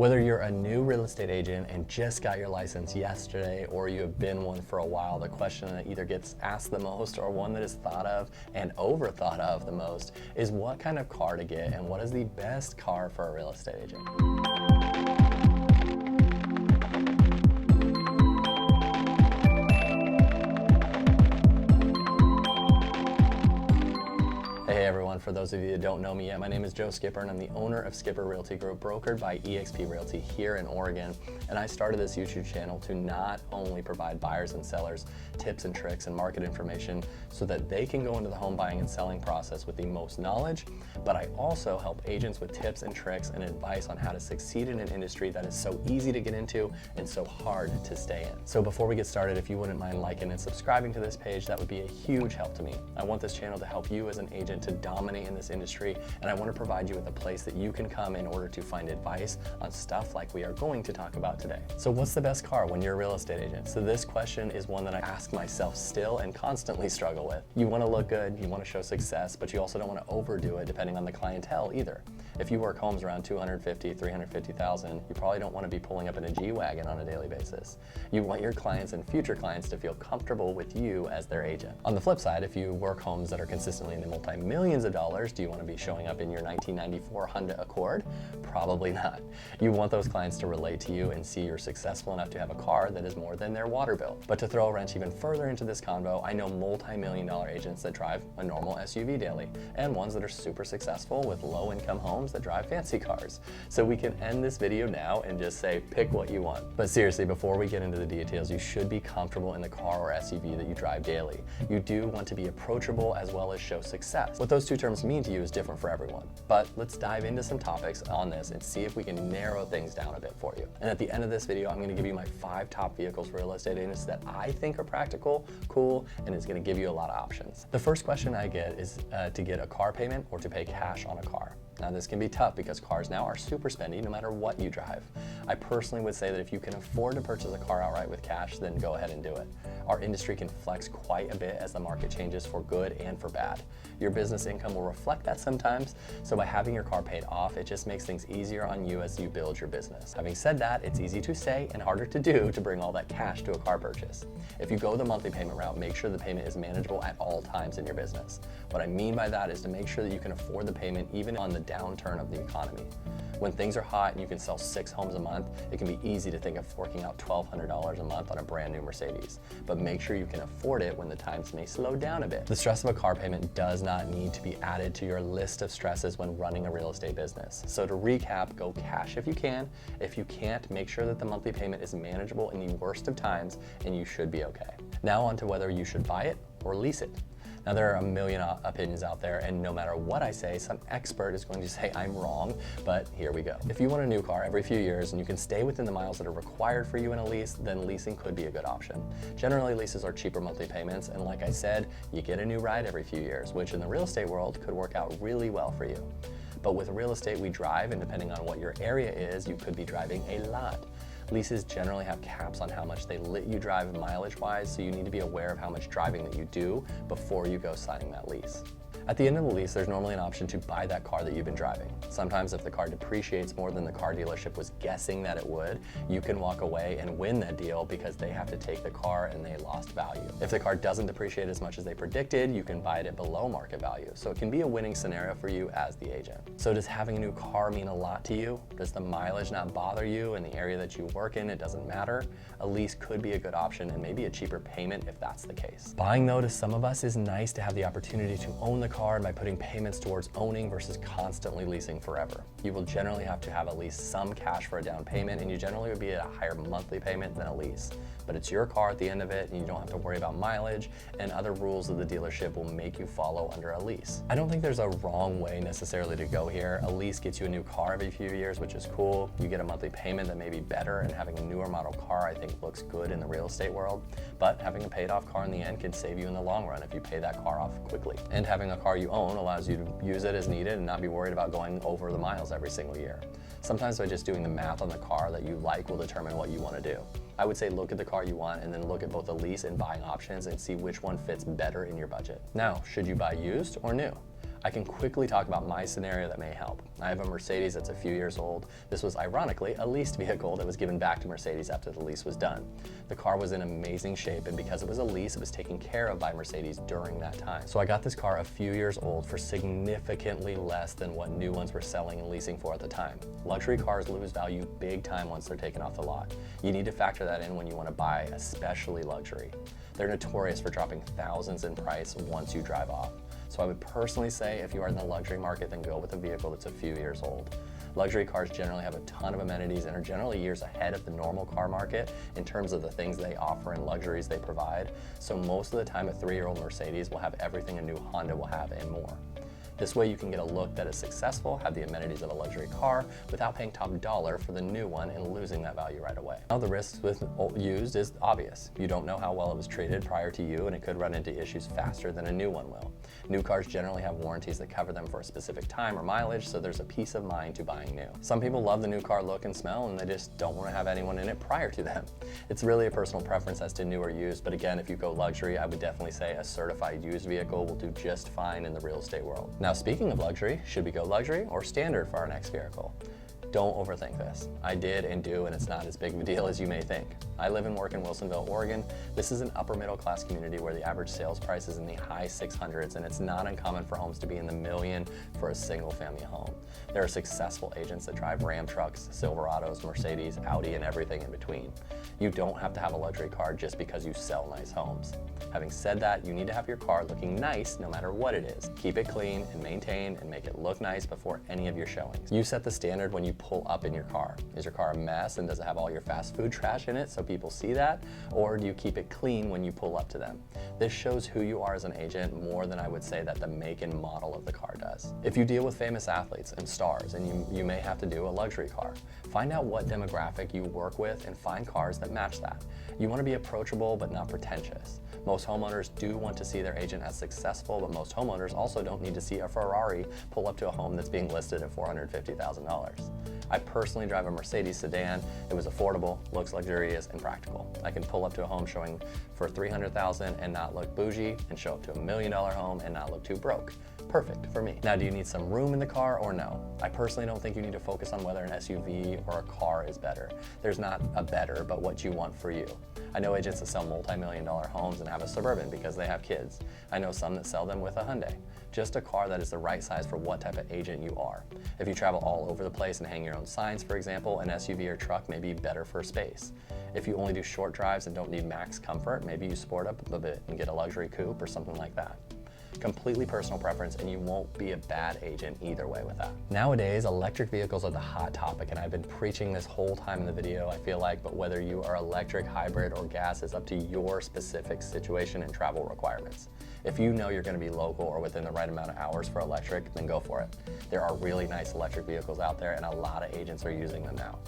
Whether you're a new real estate agent and just got your license yesterday, or you have been one for a while, the question that either gets asked the most or one that is thought of and overthought of the most is what kind of car to get and what is the best car for a real estate agent. Hey everyone, for those of you that don't know me yet, my name is Joe Skipper and I'm the owner of Skipper Realty Group, brokered by eXp Realty here in Oregon. And I started this YouTube channel to not only provide buyers and sellers tips and tricks and market information so that they can go into the home buying and selling process with the most knowledge, but I also help agents with tips and tricks and advice on how to succeed in an industry that is so easy to get into and so hard to stay in. So before we get started, if you wouldn't mind liking and subscribing to this page, that would be a huge help to me. I want this channel to help you as an agent to dominate in this industry, and I want to provide you with a place that you can come in order to find advice on stuff like we are going to talk about today. So what's the best car when you're a real estate agent? So this question is one that I ask myself still and constantly struggle with. You want to look good, you want to show success, but you also don't want to overdo it depending on the clientele either. If you work homes around 250, 350,000, you probably don't want to be pulling up in a G-Wagon on a daily basis. You want your clients and future clients to feel comfortable with you as their agent. On the flip side, if you work homes that are consistently in the multi-millions of dollars, do you want to be showing up in your 1994 Honda Accord? Probably not. You want those clients to relate to you and see you're successful enough to have a car that is more than their water bill. But to throw a wrench even further into this convo, I know multi-million dollar agents that drive a normal SUV daily, and ones that are super successful with low-income homes that drive fancy cars. So we can end this video now and just say, pick what you want. But seriously, before we get into the details, you should be comfortable in the car or SUV that you drive daily. You do want to be approachable as well as show success. What those two terms mean to you is different for everyone. But let's dive into some topics on this and see if we can narrow things down a bit for you. And at the end of this video, I'm going to give you my 5 top vehicles for real estate agents that I think are practical, cool, and it's going to give you a lot of options. The first question I get is to get a car payment or to pay cash on a car. Now this can be tough because cars now are super spendy no matter what you drive. I personally would say that if you can afford to purchase a car outright with cash, then go ahead and do it. Our industry can flex quite a bit as the market changes for good and for bad. Your business income will reflect that sometimes, so by having your car paid off, it just makes things easier on you as you build your business. Having said that, it's easy to say and harder to do to bring all that cash to a car purchase. If you go the monthly payment route, make sure the payment is manageable at all times in your business. What I mean by that is to make sure that you can afford the payment even on the downturn of the economy. When things are hot and you can sell 6 homes a month, it can be easy to think of forking out $1,200 a month on a brand new Mercedes. But make sure you can afford it when the times may slow down a bit. The stress of a car payment does not need to be added to your list of stresses when running a real estate business. So to recap, go cash if you can. If you can't, make sure that the monthly payment is manageable in the worst of times and you should be okay. Now on to whether you should buy it or lease it. Now there are a million opinions out there, and no matter what I say, some expert is going to say I'm wrong, but here we go. If you want a new car every few years and you can stay within the miles that are required for you in a lease, then leasing could be a good option. Generally, leases are cheaper monthly payments, and like I said, you get a new ride every few years, which in the real estate world could work out really well for you. But with real estate, we drive, and depending on what your area is, you could be driving a lot. Leases generally have caps on how much they let you drive mileage-wise, so you need to be aware of how much driving that you do before you go signing that lease. At the end of the lease, there's normally an option to buy that car that you've been driving. Sometimes if the car depreciates more than the car dealership was guessing that it would, you can walk away and win that deal because they have to take the car and they lost value. If the car doesn't depreciate as much as they predicted, you can buy it at below market value. So it can be a winning scenario for you as the agent. So does having a new car mean a lot to you? Does the mileage not bother you in the area that you work in? It doesn't matter. A lease could be a good option and maybe a cheaper payment if that's the case. Buying though to some of us is nice to have the opportunity to own the car and by putting payments towards owning versus constantly leasing forever. You will generally have to have at least some cash for a down payment, and you generally would be at a higher monthly payment than a lease. But it's your car at the end of it, and you don't have to worry about mileage and other rules of the dealership will make you follow under a lease. I don't think there's a wrong way necessarily to go here. A lease gets you a new car every few years, which is cool. You get a monthly payment that may be better, and having a newer model car I think looks good in the real estate world. But having a paid off car in the end can save you in the long run if you pay that car off quickly. And having a car you own allows you to use it as needed and not be worried about going over the miles every single year. Sometimes by just doing the math on the car that you like will determine what you want to do. I would say look at the car you want and then look at both the lease and buying options and see which one fits better in your budget. Now, should you buy used or new? I can quickly talk about my scenario that may help. I have a Mercedes that's a few years old. This was ironically a leased vehicle that was given back to Mercedes after the lease was done. The car was in amazing shape, and because it was a lease, it was taken care of by Mercedes during that time. So I got this car a few years old for significantly less than what new ones were selling and leasing for at the time. Luxury cars lose value big time once they're taken off the lot. You need to factor that in when you want to buy, especially luxury. They're notorious for dropping thousands in price once you drive off. So I would personally say if you are in the luxury market, then go with a vehicle that's a few years old. Luxury cars generally have a ton of amenities and are generally years ahead of the normal car market in terms of the things they offer and luxuries they provide. So most of the time, a 3-year-old Mercedes will have everything a new Honda will have and more. This way you can get a look that is successful, have the amenities of a luxury car without paying top dollar for the new one and losing that value right away. Now the risks with used is obvious. You don't know how well it was treated prior to you, and it could run into issues faster than a new one will. New cars generally have warranties that cover them for a specific time or mileage, so there's a peace of mind to buying new. Some people love the new car look and smell, and they just don't want to have anyone in it prior to them. It's really a personal preference as to new or used, but again, if you go luxury, I would definitely say a certified used vehicle will do just fine in the real estate world. Now, speaking of luxury, should we go luxury or standard for our next vehicle? Don't overthink this. I did and do, and it's not as big of a deal as you may think. I live and work in Wilsonville, Oregon. This is an upper middle class community where the average sales price is in the high 600s, and it's not uncommon for homes to be in the million for a single family home. There are successful agents that drive Ram trucks, Silverados, Mercedes, Audi, and everything in between. You don't have to have a luxury car just because you sell nice homes. Having said that, you need to have your car looking nice no matter what it is. Keep it clean and maintained and make it look nice before any of your showings. You set the standard when you pull up in your car. Is your car a mess and does it have all your fast food trash in it so people see that? Or do you keep it clean when you pull up to them? This shows who you are as an agent more than I would say that the make and model of the car does. If you deal with famous athletes and stars, and you may have to do a luxury car, find out what demographic you work with and find cars that match that. You want to be approachable but not pretentious. Most homeowners do want to see their agent as successful, but most homeowners also don't need to see a Ferrari pull up to a home that's being listed at $450,000. I personally drive a Mercedes sedan. It was affordable, looks luxurious, and practical. I can pull up to a home showing for $300,000 and not look bougie, and show up to $1 million home and not look too broke. Perfect for me. Now, do you need some room in the car or no? I personally don't think you need to focus on whether an SUV or a car is better. There's not a better, but what you want for you. I know agents that sell multi-million-dollar homes and have a Suburban because they have kids. I know some that sell them with a Hyundai. Just a car that is the right size for what type of agent you are. If you travel all over the place and hang your own signs, for example, an SUV or truck may be better for space. If you only do short drives and don't need max comfort, maybe you sport up a bit and get a luxury coupe or something like that. Completely personal preference, and you won't be a bad agent either way with that. Nowadays, electric vehicles are the hot topic, and I've been preaching this whole time in the video, I feel like, but whether you are electric, hybrid, or gas is up to your specific situation and travel requirements. If you know you're going to be local or within the right amount of hours for electric, then go for it. There are really nice electric vehicles out there, and a lot of agents are using them now.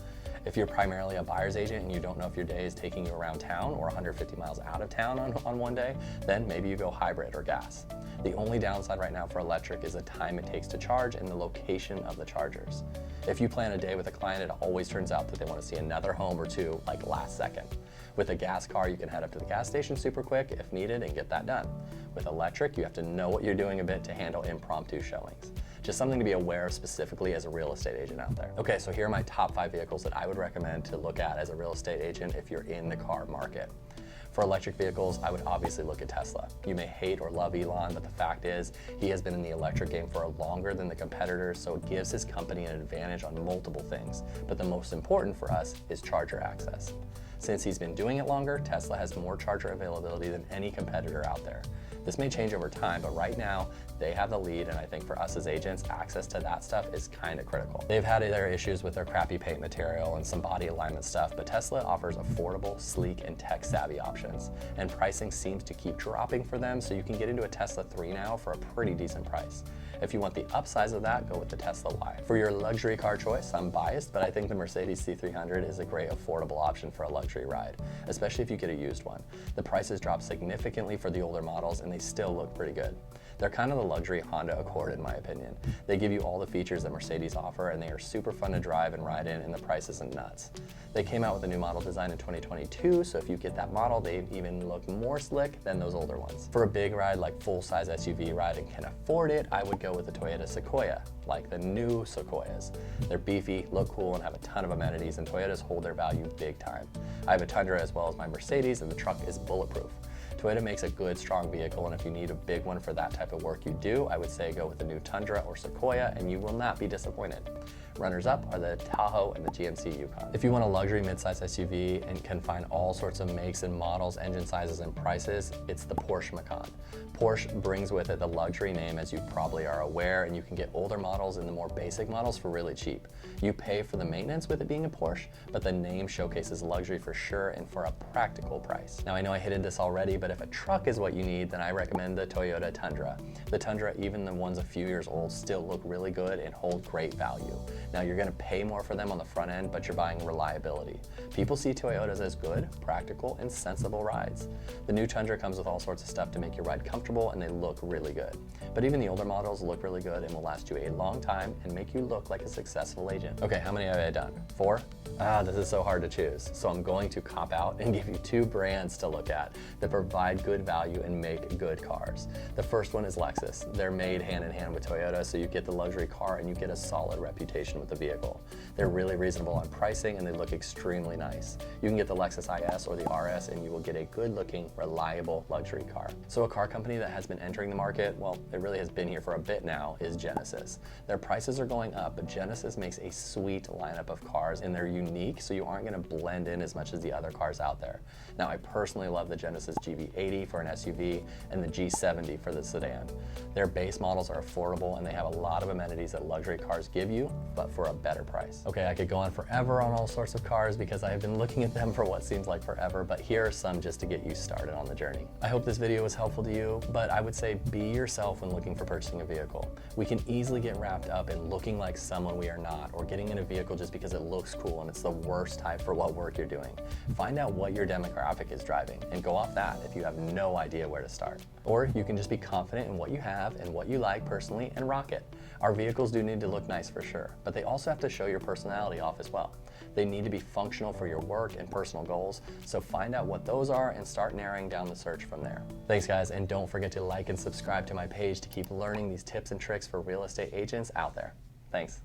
If you're primarily a buyer's agent and you don't know if your day is taking you around town or 150 miles out of town on one day, then maybe you go hybrid or gas. The only downside right now for electric is the time it takes to charge and the location of the chargers. If you plan a day with a client, it always turns out that they want to see another home or two like last second. With a gas car, you can head up to the gas station super quick if needed and get that done. With electric, you have to know what you're doing a bit to handle impromptu showings. Just something to be aware of specifically as a real estate agent out there. Okay, so here are my top 5 vehicles that I would recommend to look at as a real estate agent if you're in the car market. For electric vehicles, I would obviously look at Tesla. You may hate or love Elon, but the fact is, he has been in the electric game for longer than the competitors, so it gives his company an advantage on multiple things. But the most important for us is charger access. Since he's been doing it longer, Tesla has more charger availability than any competitor out there. This may change over time, but right now, they have the lead, and I think for us as agents, access to that stuff is kind of critical. They've had their issues with their crappy paint material and some body alignment stuff, but Tesla offers affordable, sleek, and tech-savvy options, and pricing seems to keep dropping for them, so you can get into a Tesla 3 now for a pretty decent price. If you want the upsize of that, go with the Tesla Y. For your luxury car choice, I'm biased, but I think the Mercedes C300 is a great affordable option for a luxury ride, especially if you get a used one. The prices drop significantly for the older models, and they still look pretty good. They're kind of the luxury Honda Accord in my opinion. They give you all the features that Mercedes offer, and they are super fun to drive and ride in, and the price isn't nuts. They came out with a new model design in 2022, so if you get that model, they even look more slick than those older ones. For a big ride like full-size SUV ride and can afford it, I would go with the Toyota Sequoia, like the new Sequoias. They're beefy, look cool, and have a ton of amenities, and Toyotas hold their value big time. I have a Tundra as well as my Mercedes, and the truck is bulletproof. Toyota makes a good, strong vehicle, and if you need a big one for that type of work you do, I would say go with the new Tundra or Sequoia, and you will not be disappointed. Runners up are the Tahoe and the GMC Yukon. If you want a luxury midsize SUV and can find all sorts of makes and models, engine sizes, and prices, it's the Porsche Macan. Porsche brings with it the luxury name, as you probably are aware, and you can get older models and the more basic models for really cheap. You pay for the maintenance with it being a Porsche, but the name showcases luxury for sure and for a practical price. Now I know I hinted this already, but if a truck is what you need, then I recommend the Toyota Tundra. The Tundra, even the ones a few years old, still look really good and hold great value. Now you're gonna pay more for them on the front end, but you're buying reliability. People see Toyotas as good, practical, and sensible rides. The new Tundra comes with all sorts of stuff to make your ride comfortable, and they look really good. But even the older models look really good and will last you a long time and make you look like a successful agent. Okay, how many have I done? 4? This is so hard to choose. So I'm going to cop out and give you 2 brands to look at that provide good value and make good cars. The first one is Lexus. They're made hand in hand with Toyota, so you get the luxury car and you get a solid reputation with the vehicle. They're really reasonable on pricing and they look extremely nice. You can get the Lexus IS or the RS and you will get a good looking, reliable luxury car. So a car company that has been entering the market, well, it really has been here for a bit now, is Genesis. Their prices are going up, but Genesis makes a sweet lineup of cars and they're unique, so you aren't gonna blend in as much as the other cars out there. Now, I personally love the Genesis GV80 for an SUV and the G70 for the sedan. Their base models are affordable and they have a lot of amenities that luxury cars give you, but for a better price. Okay, I could go on forever on all sorts of cars because I have been looking at them for what seems like forever, but here are some just to get you started on the journey. I hope this video was helpful to you, but I would say be yourself when looking for purchasing a vehicle. We can easily get wrapped up in looking like someone we are not, or getting in a vehicle just because it looks cool and it's the worst type for what work you're doing. Find out what your demographic is driving and go off that if you have no idea where to start. Or you can just be confident in what you have and what you like personally and rock it. Our vehicles do need to look nice for sure, but they also have to show your personality off as well. They need to be functional for your work and personal goals, so find out what those are and start narrowing down the search from there. Thanks guys, and don't forget to like and subscribe to my page to keep learning these tips and tricks for real estate agents out there. Thanks.